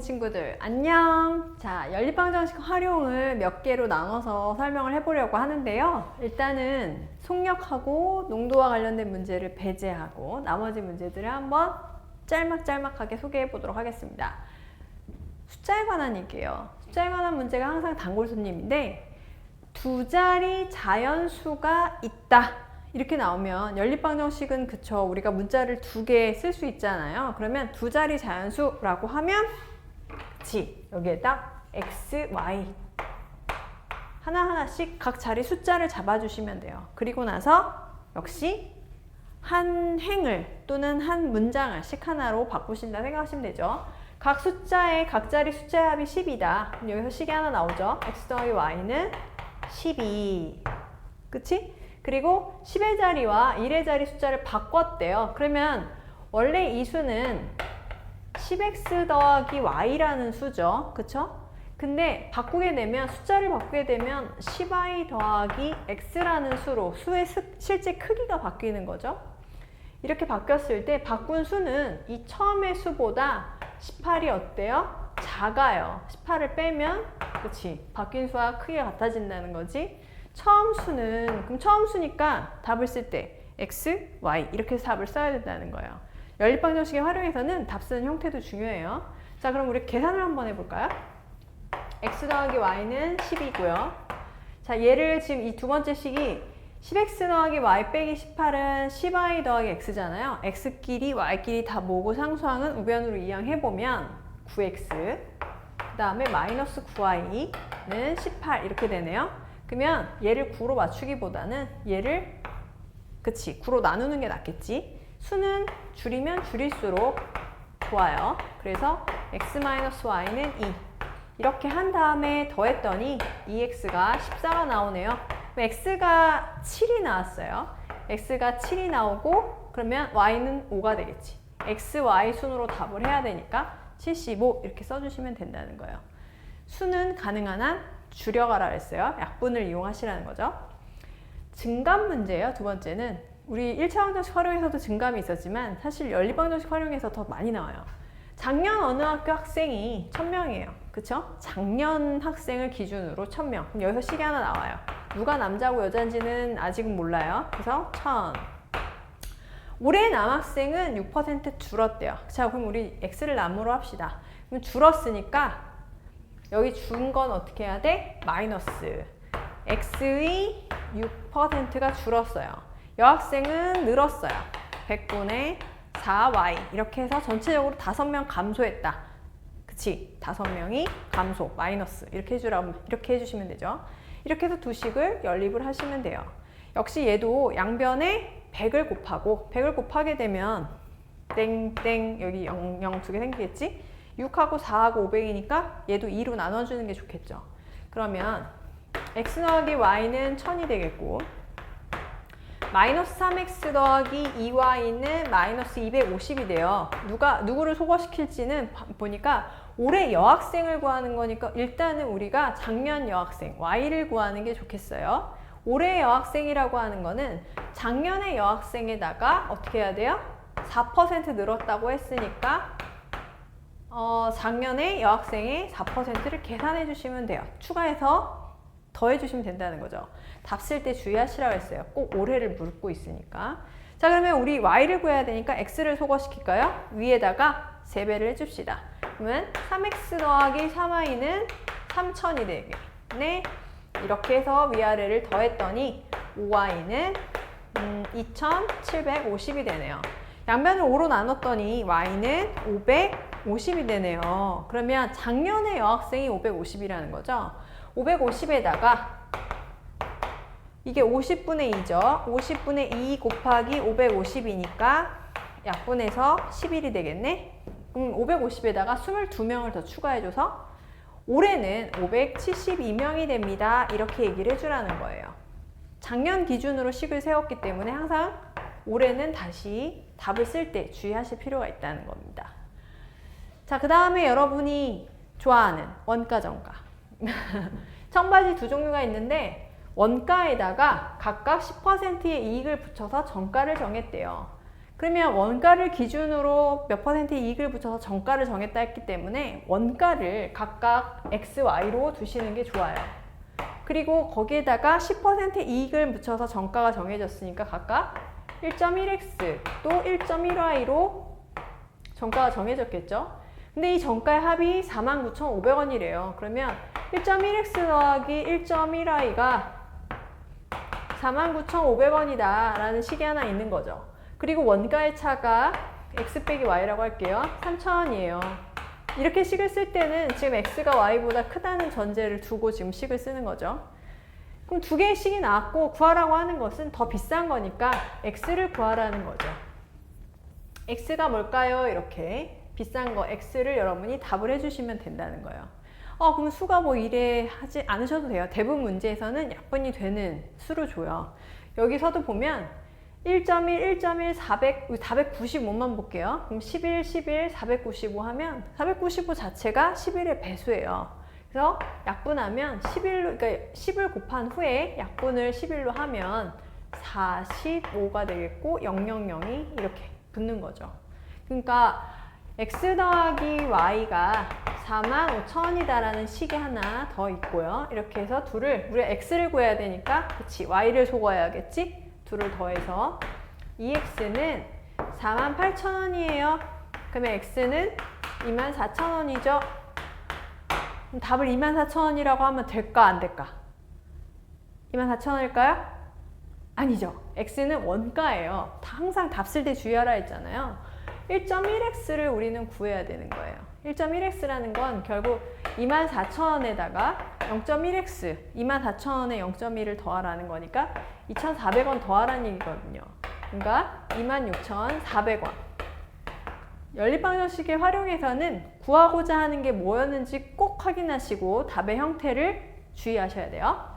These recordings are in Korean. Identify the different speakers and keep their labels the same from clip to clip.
Speaker 1: 친구들 안녕. 자, 연립방정식 활용을 몇 개로 나눠서 설명을 해보려고 하는데요. 일단은 속력하고 농도와 관련된 문제를 배제하고 나머지 문제들을 한번 짤막짤막하게 소개해 보도록 하겠습니다. 숫자에 관한 얘기예요. 숫자에 관한 문제가 항상 단골 손님인데 두 자리 자연수가 있다 이렇게 나오면 연립방정식은 그쵸, 우리가 문자를 두 개 쓸 수 있잖아요. 그러면 두 자리 자연수라고 하면 그치, 여기에 딱 x, y 하나하나씩 각 자리 숫자를 잡아주시면 돼요. 그리고 나서 역시 한 행을 또는 한 문장을 식 하나로 바꾸신다 생각하시면 되죠. 각 숫자의 각 자리 숫자의 합이 10이다. 그럼 여기서 식이 하나 나오죠. x 더하기 y는 12. 그치? 그리고 10의 자리와 1의 자리 숫자를 바꿨대요. 그러면 원래 이 수는 10x 더하기 y라는 수죠. 그쵸? 근데 바꾸게 되면 숫자를 바꾸게 되면 10y 더하기 x라는 수로 수의 실제 크기가 바뀌는 거죠. 이렇게 바뀌었을 때 바꾼 수는 이 처음의 수보다 18이 어때요? 작아요. 18을 빼면 그치? 바뀐 수와 크기가 같아진다는 거지. 처음 수는 그럼 처음 수니까 답을 쓸 때 x, y 이렇게 해서 답을 써야 된다는 거예요. 연립방정식의 활용에서는 답 쓰는 형태도 중요해요. 자, 그럼 우리 계산을 한번 해볼까요? x 더하기 y는 10이고요. 자, 얘를 지금 이 두 번째 식이 10x 더하기 y 빼기 18은 10y 더하기 x잖아요. x끼리 y끼리 다 모으고 상수항은 우변으로 이항해보면 9x 그 다음에 마이너스 9y는 18 이렇게 되네요. 그러면 얘를 9로 맞추기보다는 얘를 그치 9로 나누는 게 낫겠지. 수는 줄이면 줄일수록 좋아요. 그래서 x-y는 2 이렇게 한 다음에 더했더니 2x가 14가 나오네요. x가 7이 나왔어요. x가 7이 나오고 그러면 y는 5가 되겠지. x, y 순으로 답을 해야 되니까 75 이렇게 써주시면 된다는 거예요. 수는 가능한 한 줄여가라 했어요. 약분을 이용하시라는 거죠. 증감 문제예요. 두 번째는 우리 1차 방정식 활용에서도 증감이 있었지만 사실 연립방정식 활용에서 더 많이 나와요. 작년 어느 학교 학생이 1000명이에요. 그쵸? 작년 학생을 기준으로 1000명. 그럼 여기서 식이 하나 나와요. 누가 남자고 여자인지는 아직은 몰라요. 그래서 1000. 올해 남학생은 6% 줄었대요. 자, 그럼 우리 x를 남으로 합시다. 그럼 줄었으니까 여기 준 건 어떻게 해야 돼? 마이너스 x의 6%가 줄었어요. 여학생은 늘었어요. 100분의 4y 이렇게 해서 전체적으로 5명 감소했다. 그치? 5명이 감소, 마이너스 이렇게 해주시면 되죠. 이렇게 해서 두 식을 연립을 하시면 돼요. 역시 얘도 양변에 100을 곱하고 100을 곱하게 되면 땡땡 여기 0, 0 두 개 생기겠지? 6하고 4하고 500이니까 얘도 2로 나눠주는 게 좋겠죠. 그러면 x 더하기 y는 1000이 되겠고 마이너스 3x 더하기 2y는 마이너스 250이 돼요. 누구를 소거시킬지는 보니까 올해 여학생을 구하는 거니까 일단은 우리가 작년 여학생 y를 구하는 게 좋겠어요. 올해 여학생이라고 하는 거는 작년의 여학생에다가 어떻게 해야 돼요? 4% 늘었다고 했으니까 작년에 여학생의 4%를 계산해 주시면 돼요. 추가해서 더해 주시면 된다는 거죠. 답 쓸 때 주의하시라고 했어요. 꼭 올해를 묻고 있으니까. 자, 그러면 우리 y를 구해야 되니까 x를 소거시킬까요? 위에다가 3배를 해줍시다. 그러면 3x 더하기 3y는 3000이 되겠네. 이렇게 해서 위아래를 더했더니 5y는 2750이 되네요. 양변을 5로 나눴더니 y는 550이 되네요. 그러면 작년의 여학생이 550이라는 거죠. 550에다가 이게 50분의 2죠. 50분의 2 곱하기 550이니까 약분해서 11이 되겠네. 그럼 550에다가 22명을 더 추가해줘서 올해는 572명이 됩니다. 이렇게 얘기를 해주라는 거예요. 작년 기준으로 식을 세웠기 때문에 항상 올해는 다시 답을 쓸 때 주의하실 필요가 있다는 겁니다. 자, 그 다음에 여러분이 좋아하는 원가, 정가. 청바지 두 종류가 있는데 원가에다가 각각 10%의 이익을 붙여서 정가를 정했대요. 그러면 원가를 기준으로 몇 퍼센트 이익을 붙여서 정가를 정했다 했기 때문에 원가를 각각 x, y로 두시는 게 좋아요. 그리고 거기에다가 10% 이익을 붙여서 정가가 정해졌으니까 각각 1.1x 또 1.1y로 정가가 정해졌겠죠. 근데 이 정가의 합이 49,500원이래요. 그러면 1.1x 더하기 1.1y가 49,500원이다 라는 식이 하나 있는 거죠. 그리고 원가의 차가 x 빼기 y라고 할게요. 3,000원이에요. 이렇게 식을 쓸 때는 지금 x가 y보다 크다는 전제를 두고 지금 식을 쓰는 거죠. 그럼 두 개의 식이 나왔고 구하라고 하는 것은 더 비싼 거니까 x를 구하라는 거죠. x가 뭘까요? 이렇게 비싼 거 x를 여러분이 답을 해주시면 된다는 거예요. 그럼 수가 뭐 이래 하지 않으셔도 돼요. 대부분 문제에서는 약분이 되는 수로 줘요. 여기서도 보면 1.1, 1.1, 495만 볼게요. 그럼 11, 11, 495 하면 495 자체가 11의 배수예요. 그래서 약분하면 11로, 그러니까 10을 곱한 후에 약분을 11로 하면 45가 되겠고 000이 이렇게 붙는 거죠. 그러니까 x 더하기 y가 45,000원이다라는 식이 하나 더 있고요. 이렇게 해서 둘을, 우리가 x를 구해야 되니까 그치, y를 속아야겠지? 둘을 더해서 2x는 48,000원이에요. 그러면 x는 24,000원이죠. 그럼 답을 24,000원이라고 하면 될까 안 될까? 24,000원일까요? 아니죠. x는 원가예요. 항상 답 쓸 때 주의하라 했잖아요. 1.1x를 우리는 구해야 되는 거예요. 1.1x라는 건 결국 24,000원에다가 0.1x, 24,000원에 0.1을 더하라는 거니까 2,400원 더하라는 얘기거든요. 그러니까 26,400원. 연립방정식을 활용해서는 구하고자 하는 게 뭐였는지 꼭 확인하시고 답의 형태를 주의하셔야 돼요.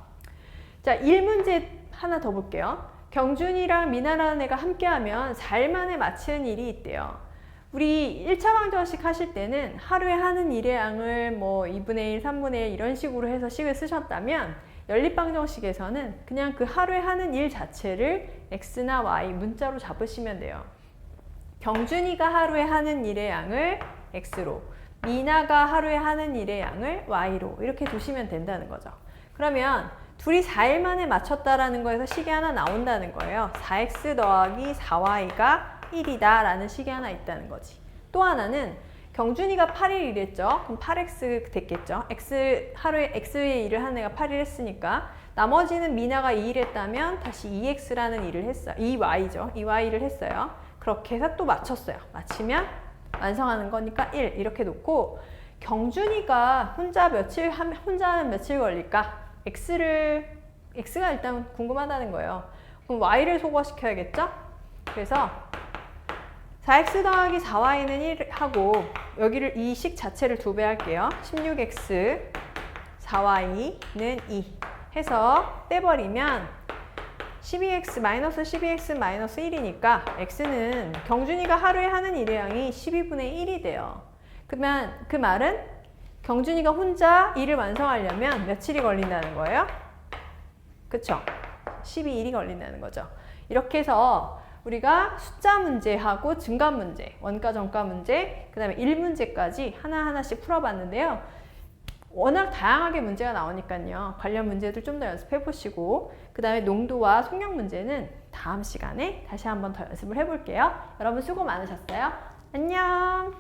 Speaker 1: 자, 1문제 하나 더 볼게요. 경준이랑 미나라는 애가 함께하면 4일 만에 마치는 일이 있대요. 우리 1차 방정식 하실 때는 하루에 하는 일의 양을 뭐 2분의 1, 3분의 1 이런 식으로 해서 식을 쓰셨다면 연립방정식에서는 그냥 그 하루에 하는 일 자체를 x나 y 문자로 잡으시면 돼요. 경준이가 하루에 하는 일의 양을 x로, 미나가 하루에 하는 일의 양을 y로 이렇게 두시면 된다는 거죠. 그러면 둘이 4일 만에 맞췄다라는 거에서 식이 하나 나온다는 거예요. 4x 더하기 4y가 1이다 라는 식이 하나 있다는 거지. 또 하나는 경준이가 8일 일했죠. 그럼 8x 됐겠죠. 하루에 x의 일을 한 애가 8일 했으니까 나머지는 미나가 2일 했다면 다시 2x라는 일을 했어요. 2y죠. 2y를 했어요. 그렇게 해서 또 맞췄어요. 맞추면 완성하는 거니까 1 이렇게 놓고 경준이가 혼자는 며칠 걸릴까? x가 일단 궁금하다는 거예요. 그럼 y를 소거시켜야겠죠? 그래서 4x 더하기 4y는 1 하고 여기를 이 식 자체를 2배 할게요. 16x 4y는 2 해서 떼버리면 12x 마이너스 12x 마이너스 1이니까 x는 경준이가 하루에 하는 일의 양이 12분의 1이 돼요. 그러면 그 말은 경준이가 혼자 일을 완성하려면 며칠이 걸린다는 거예요? 그쵸? 12일이 걸린다는 거죠. 이렇게 해서 우리가 숫자 문제하고 증가 문제, 원가 정가 문제, 그 다음에 1문제까지 하나하나씩 풀어봤는데요. 워낙 다양하게 문제가 나오니까요. 관련 문제들 좀 더 연습해 보시고 그 다음에 농도와 속력 문제는 다음 시간에 다시 한번 더 연습을 해볼게요. 여러분 수고 많으셨어요. 안녕!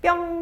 Speaker 1: 뿅!